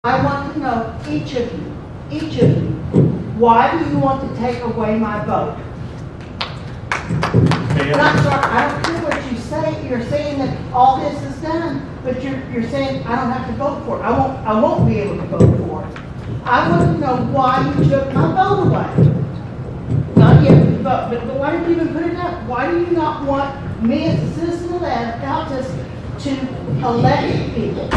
I want to know, each of you, why do you want to take away my vote? Not sorry, I don't care what you say. You're saying that all this is done, but you're saying I don't have to vote for it. I won't be able to vote for it. I want to know why you took my vote away. Not yet to vote, but why did you even put it up? Why do you not want me as a citizen of Altus to elect people?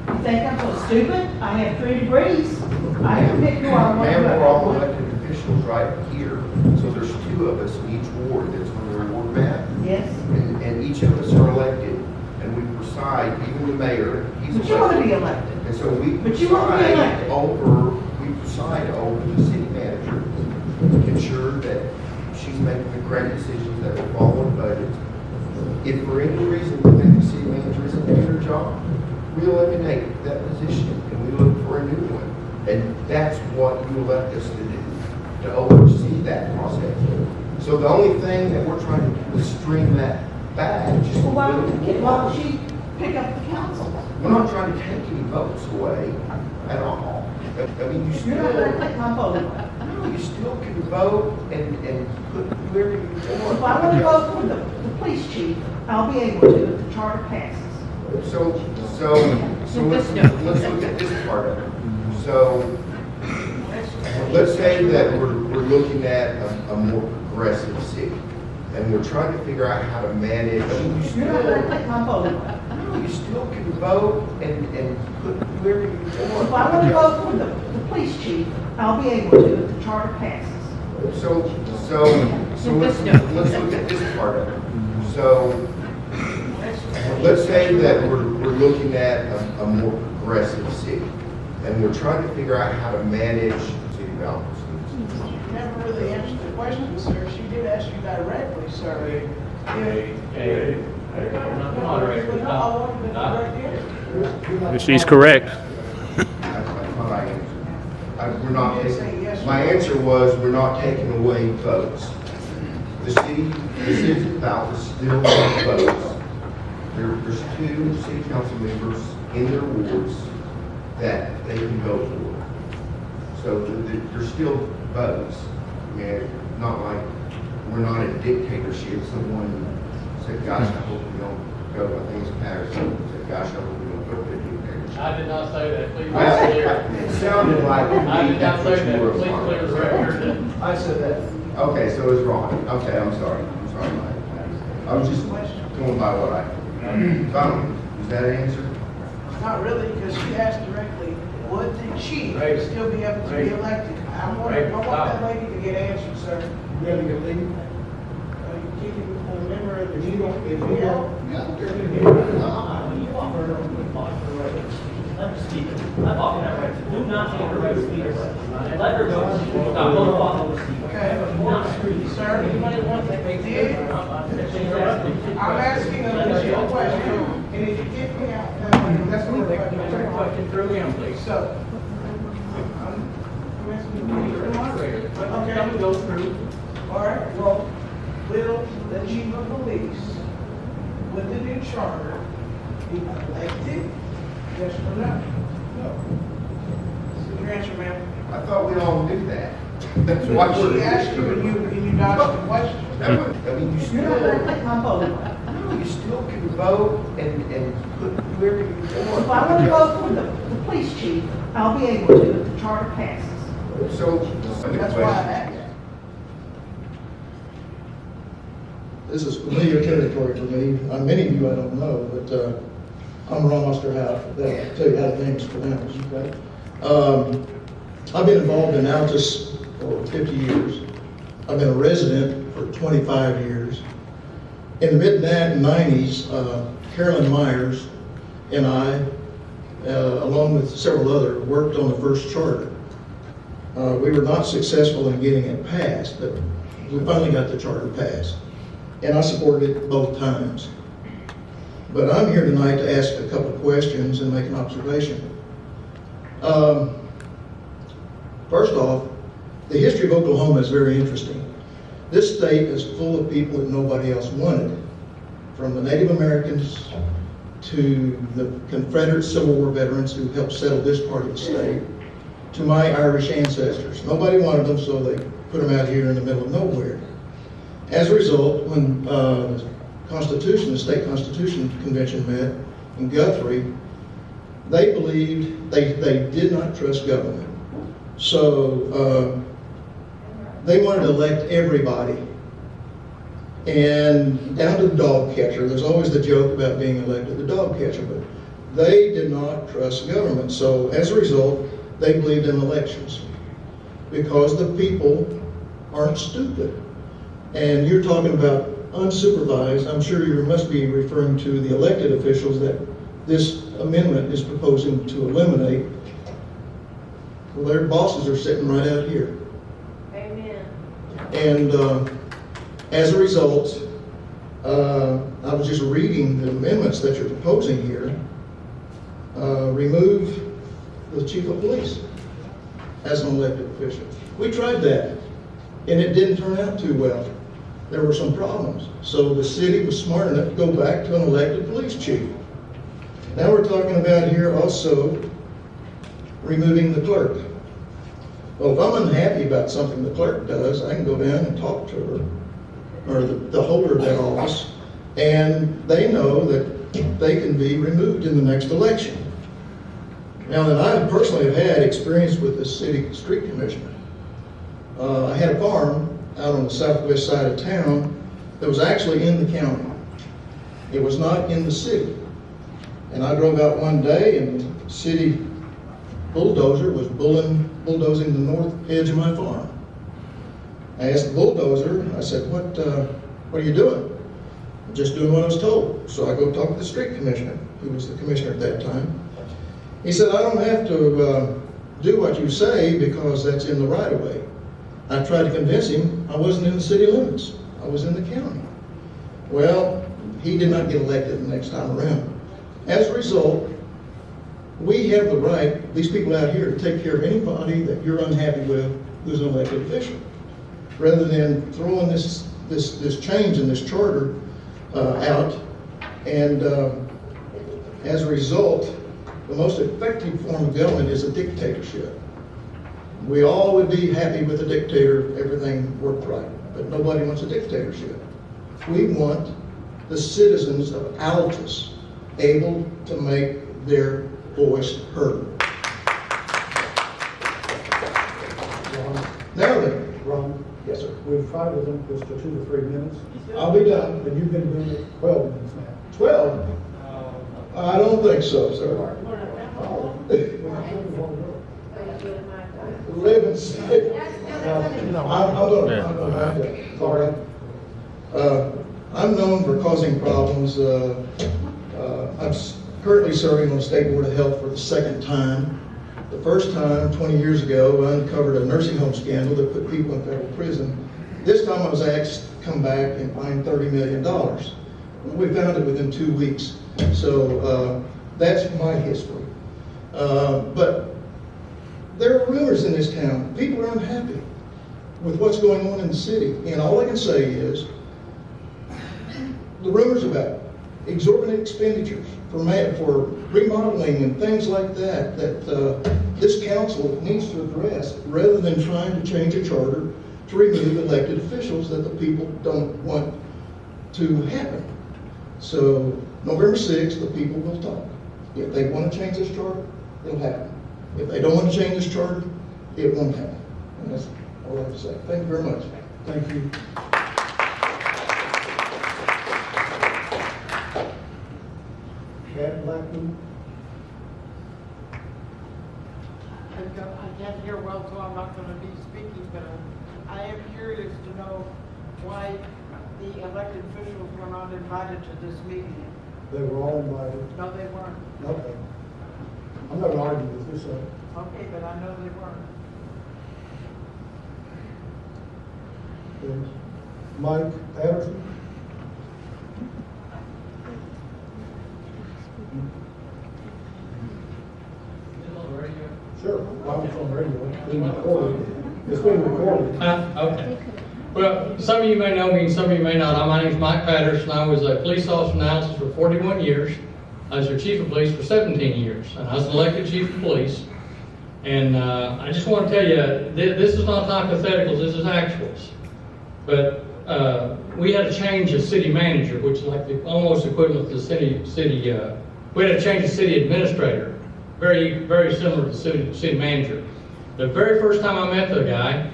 You think I'm so stupid? I have 3 degrees. I can pick who I want to Ma'am, we're all vote for. elected officials right here. So there's 2 of us in each ward that's on the ward map. Yes. And each of us are elected. And we preside, even the mayor, he's But you want to elected. be elected. And so we But you want to be preside over the city manager, ensure that she's making the correct decisions, that we're following budget. If for any reason we think the city manager isn't doing her job, we eliminate that position and we look for a new one. And that's what you elect us to do, to oversee that process. So the only thing that we're trying to do is stream that back. Just Well, why a little don't more. she pick up the council? We're not trying to take any votes away at all. I mean, you You're not going to still, take my vote away. no, you still can vote and put whoever you want. If I want to vote for the police chief, I'll be able to if the charter passes. So let's look at this part of it. So let's say that we're looking at a more progressive city, and we're trying to figure out how to manage. You're not going to take my vote away. No, you still can vote and put whoever you want. If I want to vote for the police chief, I'll be able to if the charter passes. So let's look at this part of it. So let's say that we're looking at a more progressive city, and we're trying to figure out how to manage city balance. You never really answered the question, sir. She did ask you directly, sir. She's correct. That's my answer. We're not taking, my answer was, we're not taking away votes. The city of Altus still wants votes. There's 2 city council members in their wards that they can vote for. So there's still votes. I mean, not like, we're not in dictatorship. Someone said, gosh, I hope we don't go, I think it's Patterson, said, gosh, I hope we don't go to dictatorship. I did not say that. Please be Well, clear. it sounded like I did not that's what say you that. were Please clear the record. I said that. Okay, so it's wrong. Okay, I'm sorry, Mike. I was just going by what I, Tom, is that an answer? Not really, because she asked directly, would the chief Right. still be able to be elected? I want that lady to get answered, sir. You gotta get legal. Keep it a member of the. If you don't, if you don't. Let her speak. I'm talking that right. Do not take her right to speak. And let her go. Stop. Don't walk over speak. Okay. Do not screw. Sir, anybody want that? They did. I'm asking a legit question, and if you get me out, that's what we're Question through him, please. So, I'm asking you, You're the moderator. Okay. Let me go through. all right, well, will the chief of police, with the new charter, be elected? Yes or no? No. Your answer, ma'am. I thought we all knew that. That's why She we're. asked you, and you dodged the question. I mean, you You're not going to still, take my vote away. no, you still can vote and put whoever you want. If I want to vote for the police chief, I'll be able to if the charter passes. So, That's why I asked. This is familiar territory for me. Many of you I don't know, but I'm Ron Osterhout. That'll tell you how things pronounce, okay? I've been involved in Altus for 50 years. I've been a resident for 25 years. In the mid-90s, Carolyn Myers and I, along with several others, worked on the first charter. We were not successful in getting it passed, but we finally got the charter passed. And I supported it both times. But I'm here tonight to ask a couple of questions and make an observation. First off, the history of Oklahoma is very interesting. This state is full of people that nobody else wanted, from the Native Americans to the Confederate Civil War veterans who helped settle this part of the state, to my Irish ancestors. Nobody wanted them, so they put them out here in the middle of nowhere. As a result, when the Constitution, the State Constitution Convention met in Guthrie, they believed, they did not trust government. So they wanted to elect everybody. And down to the dog catcher, there's always the joke about being elected the dog catcher, but they did not trust government. So as a result, they believed in elections because the people aren't stupid. And you're talking about unsupervised. I'm sure you must be referring to the elected officials that this amendment is proposing to eliminate. Well, their bosses are sitting right out here. Amen. And as a result, I was just reading the amendments that you're proposing here. Remove the chief of police as an elected official. We tried that, and it didn't turn out too well. There were some problems. So the city was smart enough to go back to an elected police chief. Now we're talking about here also removing the clerk. Well, if I'm unhappy about something the clerk does, I can go down and talk to her, or the holder of that office, and they know that they can be removed in the next election. Now, that I personally have had experience with the city street commissioner. I had a farm out on the southwest side of town that was actually in the county. It was not in the city. And I drove out one day and the city bulldozer was bulldozing the north edge of my farm. I asked the bulldozer, I said, what are you doing? I'm just doing what I was told. So I go talk to the street commissioner, who was the commissioner at that time. He said, I don't have to do what you say because that's in the right of way. I tried to convince him I wasn't in the city limits. I was in the county. Well, he did not get elected the next time around. As a result, we have the right, these people out here, to take care of anybody that you're unhappy with who's an elected official. Rather than throwing this change in this charter out, and as a result, the most effective form of government is a dictatorship. We all would be happy with a dictator if everything worked right, but nobody wants a dictatorship. We want the citizens of Altus able to make their voice heard. Now then, Ron? yes, sir. We've tried with them just for 2 to 3 minutes, I'll be done. and you've been doing it 12 minutes now. 12? I don't think so, sir. 11, 6. I'm gonna. All right. I'm known for causing problems. I'm currently serving on the State Board of Health for the second time. The first time, 20 years ago, I uncovered a nursing home scandal that put people in federal prison. This time I was asked to come back and find $30 million. We found it within 2 weeks. So that's my history. But there are rumors in this town. People are unhappy with what's going on in the city. And all I can say is the rumors about exorbitant expenditures for remodeling and things like that, this council needs to address rather than trying to change a charter to remove elected officials that the people don't want to happen. So November 6th, the people will talk. If they want to change this charter, it'll happen. If they don't want to change this charter, it won't happen. And that's all I have to say. Thank you very much. Thank you. Chad Blackman? I can't hear well, so I'm not gonna be speaking, but I am curious to know why the elected officials were not invited to this meeting. They were all invited. No, they weren't. Okay. I'm not arguing with you, sir. Okay, but I know they weren't. Yes. Mike Patterson? Sure. I'm from radio. It's being recorded. It's being recorded. Okay. Well, some of you may know me, some of you may not. My name is Mike Patterson. I was a police officer in Altus for 41 years. I was your chief of police for 17 years, and I was elected chief of police. And I just want to tell you, this is not hypotheticals, this is actuals. But we had a change of city manager, which is like the almost equivalent to the we had a change of city administrator, very similar to city manager. The very first time I met the guy,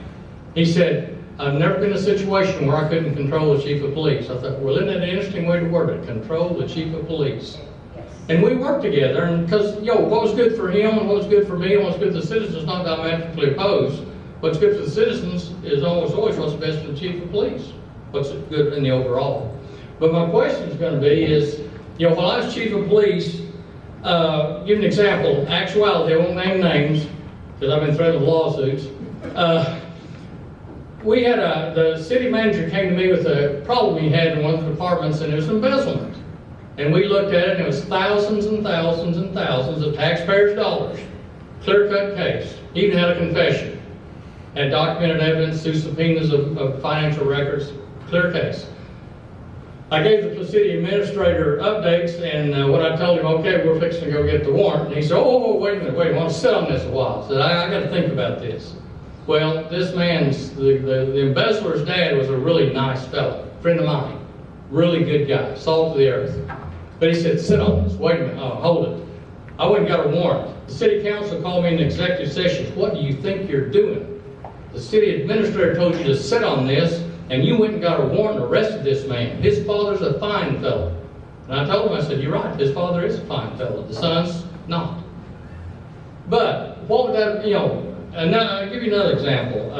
he said, I've never been in a situation where I couldn't control the chief of police. I thought, well, isn't that an interesting way to word it? Control the chief of police. And we worked together, and because, what was good for him and what was good for me and what's good for the citizens is not diametrically opposed. What's good for the citizens is almost always what's best for the chief of police, what's good in the overall. But my question is going to be is, while I was chief of police, give an example, actuality, I won't name names, because I've been threatened with lawsuits. We had the city manager came to me with a problem he had in one of the departments, and it was embezzlement. And we looked at it, and it was thousands and thousands and thousands of taxpayers' dollars. Clear-cut case. He even had a confession. Had documented evidence through subpoenas of financial records. Clear case. I gave the city administrator updates, and when I told him, okay, we're fixing to go get the warrant, and he said, oh, wait a minute, I want to sit on this a while. I said, I got to think about this. Well, this man's, the embezzler's dad was a really nice fellow, friend of mine, really good guy, salt of the earth. But he said, sit on this, wait a minute, hold it. I went and got a warrant. The city council called me in executive session. What do you think you're doing? The city administrator told you to sit on this, and you went and got a warrant and arrested this man. His father's a fine fellow. And I told him, I said, you're right, his father is a fine fellow. The son's not. But what would that, and now I'll give you another example.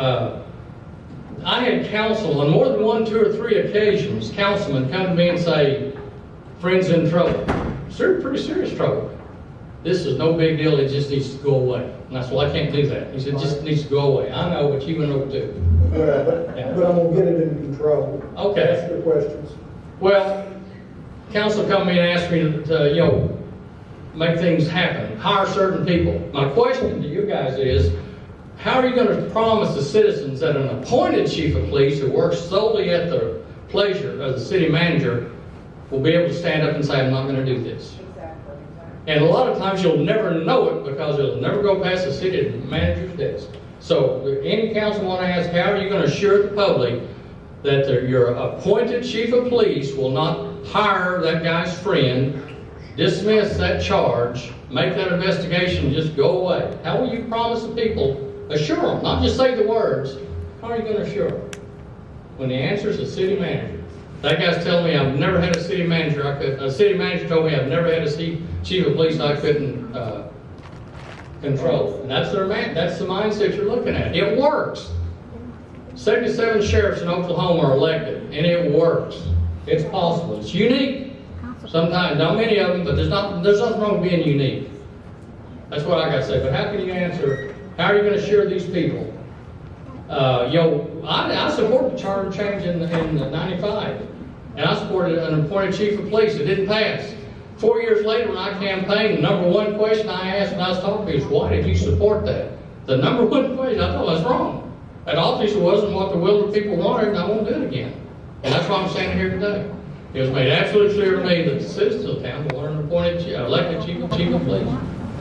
I had counsel on more than 1, 2, or 3 occasions, councilmen come to me and say, friend's in trouble. Pretty serious trouble. This is no big deal, it just needs to go away. And I said, well, I can't do that. He said, it just needs to go away. I know, but you know too. But I'm gonna get it in control. Okay. Ask the questions. Well, council come to me and asked me to make things happen, hire certain people. My question to you guys is, how are you going to promise the citizens that an appointed chief of police who works solely at the pleasure of the city manager will be able to stand up and say, I'm not going to do this? Exactly. And a lot of times you'll never know it because it'll never go past the city manager's desk. So any council want to ask, how are you going to assure the public that your appointed chief of police will not hire that guy's friend, dismiss that charge, make that investigation just go away? How will you promise the people, assure them, not just say the words, how are you going to assure them? When the answer is the city manager. That guy's telling me I've never had a city manager, a city manager told me I've never had a chief of police I couldn't control. And that's the mindset you're looking at. It works. 77 sheriffs in Oklahoma are elected, and it works. It's possible. It's unique. Sometimes, not many of them, but there's nothing wrong with being unique. That's what I got to say. But how can you answer, how are you going to assure these people? I support the charter change in 95, and I supported an appointed chief of police. It didn't pass. 4 years later, when I campaigned, the number one question I asked when I was talking to you is, why did you support that? The number one question, I thought that's wrong. That obviously wasn't what the will of the people wanted, and I won't do it again. And that's why I'm standing here today. It was made absolutely clear to me that the citizens of town wanted an appointed, elected chief of police.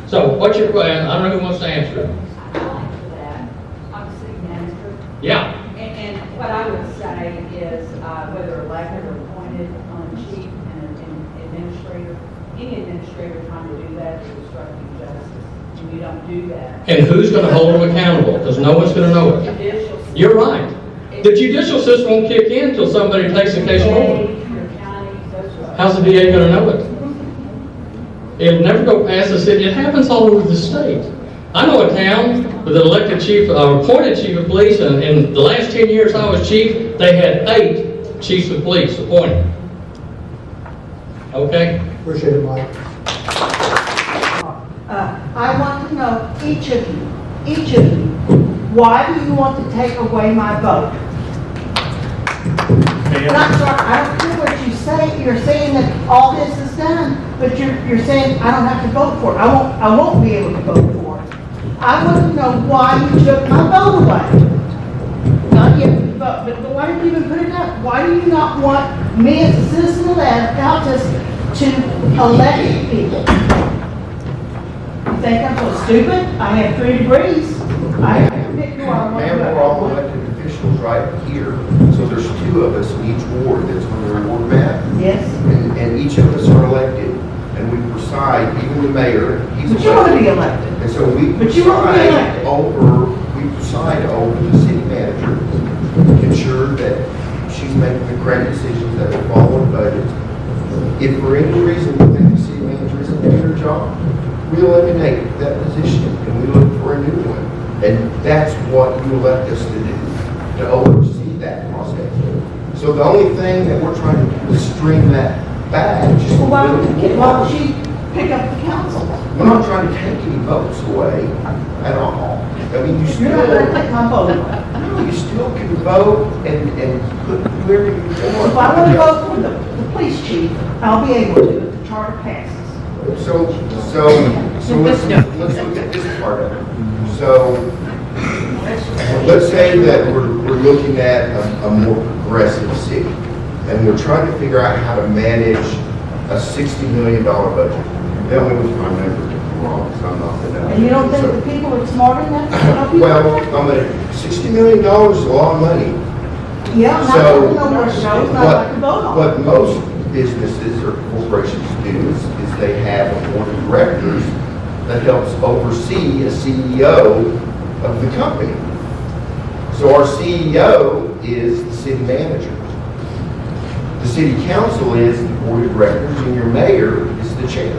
So, what's your question? I don't know who wants to answer it. I'll answer that. I'm a city manager. Yeah. And what I would say is, whether elected or appointed on chief and an administrator, any administrator trying to do that is obstructing justice. And you don't do that. And who's going to hold them accountable? Because no one's going to know it. Judicial system. You're right. The judicial system won't kick in until somebody takes the case forward. Your county, those are. How's the DA going to know it? It'll never go past the city. It happens all over the state. I know a town with an elected chief, appointed chief of police, and in the last 10 years I was chief, they had 8 chiefs of police appointed. Okay? Appreciate it, Mike. I want to know, each of you, why do you want to take away my vote? Not sorry, I don't care what you say. You're saying that all this is done, but you're saying I don't have to vote for it. I won't be able to vote for it. I want to know why you took my vote away. Not yet, but why did you even put it up? Why do you not want me as a citizen of Altus to elected people. You think I'm so stupid? I have 3 degrees. I can pick who I want Ma'am, to. we're all elected officials right here. So there's 2 of us in each ward that's on the ward map. Yes, And each of us are elected. And we preside, even the mayor, he's but you want to elected. be elected. And so we But you won't be preside over the city manager, to ensure that she's making the correct decisions, that we follow the budget. If for any reason we think the city manager isn't doing her job, we eliminate that position and we look for a new one. And that's what you elect us to do, to oversee that process. So the only thing that we're trying to do is string that badge. Well, why don't she pick up the council? We're not trying to take any votes away at all. I mean, you You're not going to still, take my vote. no, you still can vote and put whoever you want. If I want to vote for the police chief, I'll be able to if the charter passes. So let's look at this part of it. So, let's say that we're looking at a more progressive city, and we're trying to figure out how to manage a $60 million budget. Tell me if my numbers are wrong, because I'm not the And you don't think the people are smart enough to help you? Well, $60 million is a lot of money. Yeah, and I So, don't know where it goes, and I'd like to vote on it. what most businesses or corporations do is they have a board of directors that helps oversee a CEO of the company. So our CEO is the city manager. The city council is the board of directors, and your mayor is the chair.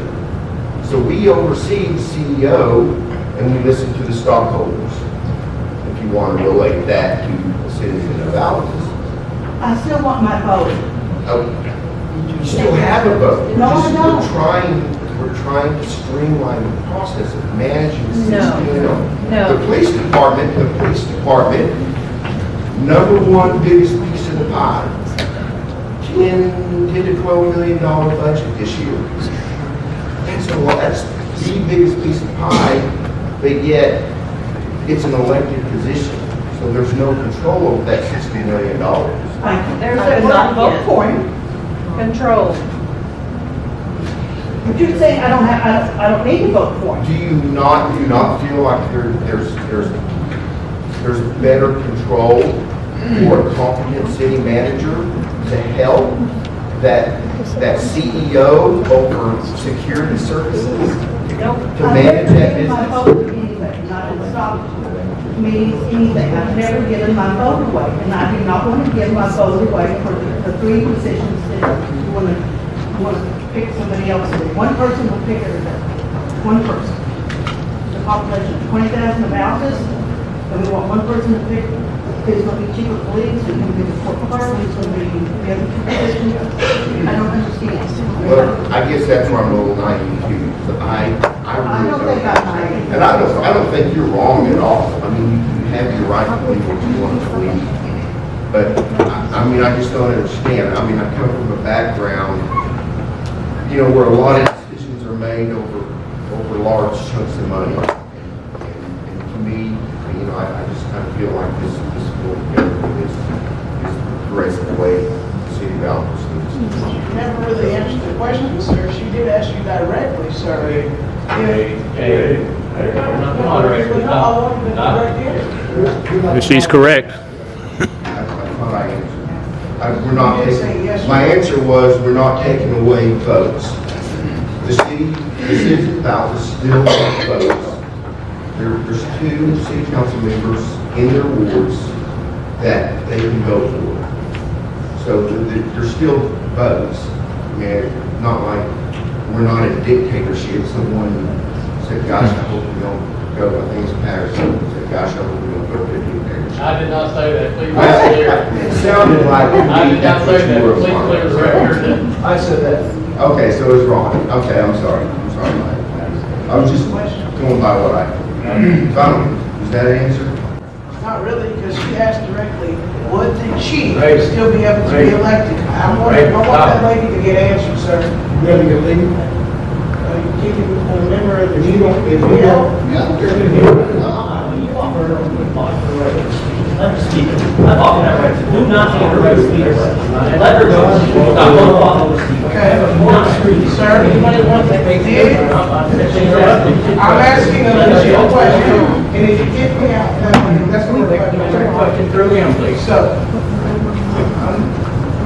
So we oversee the CEO, and we listen to the stockholders. If you want to relate that to a citizen of Altus. I still want my vote. You still have a vote. No, I don't. We're trying to streamline the process of managing the city. No. The police department, number one biggest piece of the pie, $10 to $12 million budget this year. That's the biggest piece of pie, but yet it's an elected position. So there's no control over that $60 million. I could not vote for him. Control. But you're saying I don't need to vote for him. Do you not feel like there's better control for a competent city manager to help that CEO over security services to manage that I've never given my business? vote to anybody, not in stock meetings, anything. I've never given my vote away, and I do not want to give my vote away for the 3 positions that you want to pick somebody else. One person will pick it, one person. The population of 20,000 of Altus, and we want one person to pick who's going to be chief of police, who's going to be the court clerk, who's going to be the other 2 positions. I don't understand. Well, I guess that's where I'm a little naive too, because I really don't think I'm naive. And I don't think you're wrong at all. I mean, you have your right to believe what you want to believe. But, I mean, I just don't understand. I mean, I come from a background, where a lot of decisions are made over large chunks of money. And to me, I just kind of feel like this full government is progressing away the city of Altus. You never really answered the question, sir. She did ask you directly, sir. Hey, we're not the moderator. No, I wanted to know right here. She's correct. I thought I answered. We're not You did say yes. taking, my answer was, we're not taking away votes. The city of Altus still wants votes. There's 2 city council members in their wards that they can vote for. So there's still votes. And not like, we're not a dictatorship. Someone said, gosh, I hope we don't go, I think it's Patterson, said, gosh, I hope we don't go to a dictatorship. I did not say that, please be Well, clear. it sounded like. I did not say that's what that, you were please clear the record. I said that. Okay, so it's wrong. Okay, I'm sorry, Mike. I was just going by what I found. Is that an answer? Not really, because she asked directly, would the chief still be able to be elected? I want that lady to get answered, sir. You have to get legal. You can remember If you don't, Yeah. yeah. Let her speak. I'm talking that right. Do not interrupt speakers. And let her go. Stop going off over speakers. Okay. Not scream. Sir, Anybody wants to make Did- I'm asking a legit question, and if you get me out, that's what we're Question through him, please. So, I'm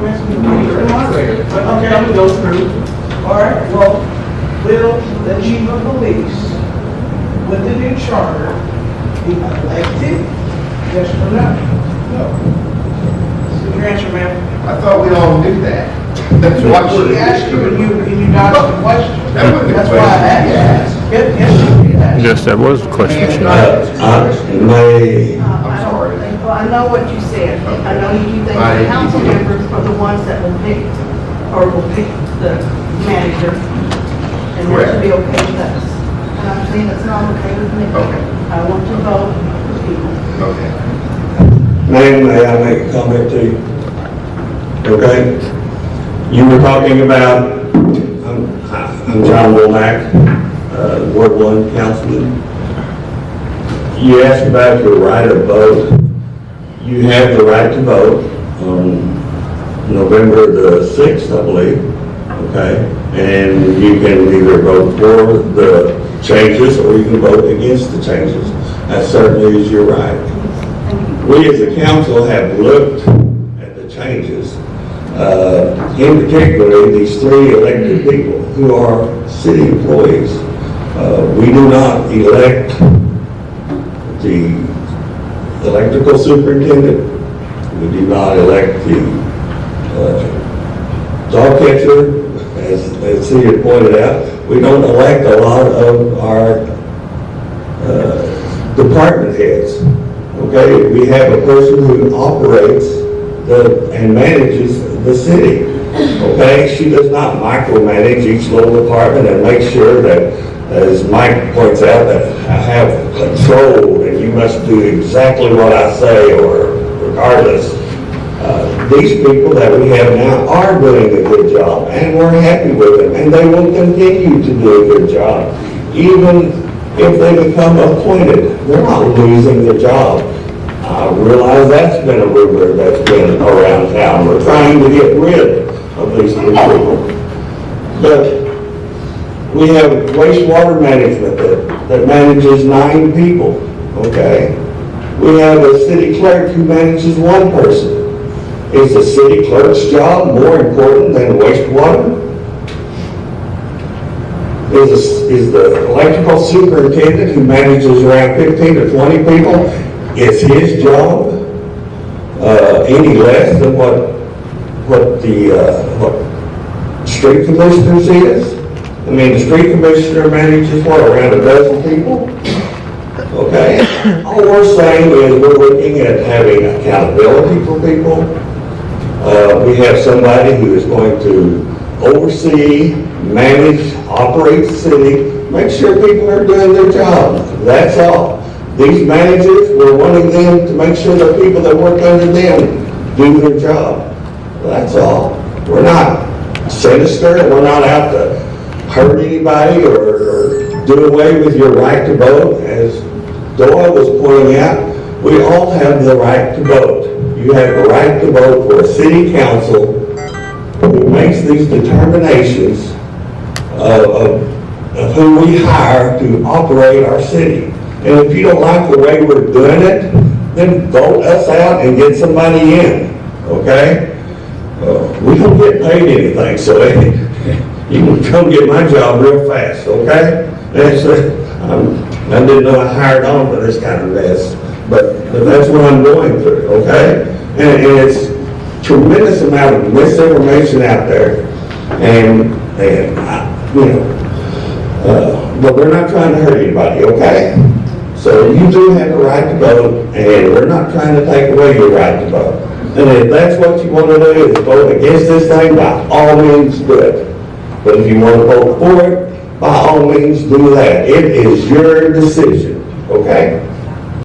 asking you, you're the moderator. Tell him to Okay, go through. all right, well, will the chief of police, with the new charter, be elected? Yes or no? No. So your answer, ma'am. I thought we all knew that. That's why She asked you, and you dodged the question. That wasn't the That's why I question you asked. Yes, you did ask. Yes, that was the question she asked. I May. don't sorry. think, well, I know what you said. I know you think the council members are the ones that will pick, or will pick the manager. And that should be okay with us. And I'm saying it's not okay with me. Okay. I want to vote for people. Okay. Ma'am, may I make a comment to you? Okay? You were talking about, I'm John Womack, Ward 1 Councilman. You asked about your right of vote. You have the right to vote on November the 6th, I believe, okay? And you can either vote for the changes or you can vote against the changes. That certainly is your right. We as a council have looked at the changes, in particular these 3 elected people who are city employees. We do not elect the electrical superintendent. We do not elect the dog catcher, as he had pointed out. We don't elect a lot of our department heads. Okay, we have a person who operates and manages the city. Okay, she does not micromanage each little department and make sure that, as Mike points out, that I have control and you must do exactly what I say or regardless. These people that we have now are doing a good job and we're happy with them and they will continue to do a good job. Even if they become appointed, they're not losing their job. I realize that's been a rumor that's been around town. We're trying to get rid of these people. But we have wastewater management that manages 9 people, okay? We have a city clerk who manages 1 person. Is the city clerk's job more important than wastewater? Is the electrical superintendent who manages around 15 to 20 people, is his job any less than what street commissioners is? I mean, the street commissioner manages what, around 12 people? Okay, all we're saying is we're looking at having accountability for people. We have somebody who is going to oversee, manage, operate the city, make sure people are doing their job. That's all. These managers, we're wanting them to make sure the people that work under them do their job. That's all. We're not sinister, and we're not out to hurt anybody or do away with your right to vote. As Doyle was pointing out, we all have the right to vote. You have the right to vote for a city council who makes these determinations of who we hire to operate our city. And if you don't like the way we're doing it, then vote us out and get somebody in, okay? We don't get paid anything, so you can come get my job real fast, okay? I didn't know I hired on for this kind of mess, but that's what I'm going through, okay? And it's tremendous amount of misinformation out there, and but we're not trying to hurt anybody, okay? So you do have the right to vote, and we're not trying to take away your right to vote. And if that's what you want to do, is vote against this thing, by all means do it. But if you want to vote for it, by all means do that. It is your decision, okay?